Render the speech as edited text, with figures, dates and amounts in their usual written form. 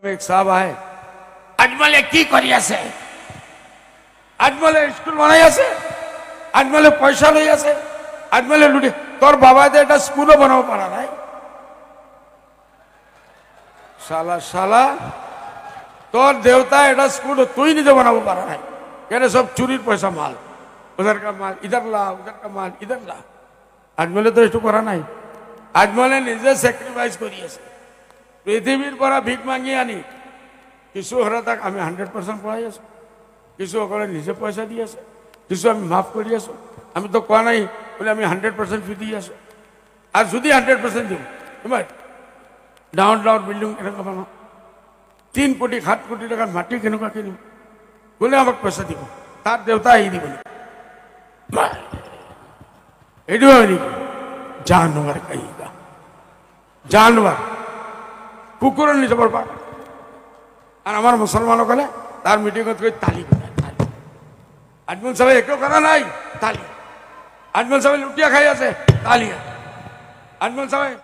एक साहब आए अजमले की करी আছে अजमले स्कूल बनाई আছে अजमले पैसा लई আছে अजमले लुटे তোর বাবা দে এটা স্কুলও বানাও পারা নাই শালা শালা তোর দেবতা এটা স্কুল তুই নিজে বানাবো পারা নাই কেন সব চুরির পয়সা মাল उधर का माल इधर ला उधर का माल इधर ला अजमले तो একটু করা নাই अजमले নিজে স্যাক্রিফাইস করি আছে পৃথিবীর পৰা ভিক মাগি আনি কিছু হরা তাক আমি 100% পড়াই আছো কিছু ওকলে নিজে পয়সা দি আছে কিছু আমি মাফ করি আছো আমি তো কোয়া নাই বলে আমি 100% ফি দি আছো আর যদি 100% দিও তোমার ডাউন বিল্ডিং কেনেকা বানাও 3 কোটি 7 কোটি টাকা মাটি কেনেকা কিনিম বলে আমাক পয়সা দিব তার দেবতা এই দিব এডু হইনি জানোয়ার কইগা জানোয়ার কুকুরের নিচে পড়বা আর আমার মুসলমানও কলে তার মিটিংত কই তালি তালি আজমল সাহেব একটু করা নাই তালি আজমল সাহেব লুটিয়া খাই আছে তালি আজমল সাহেব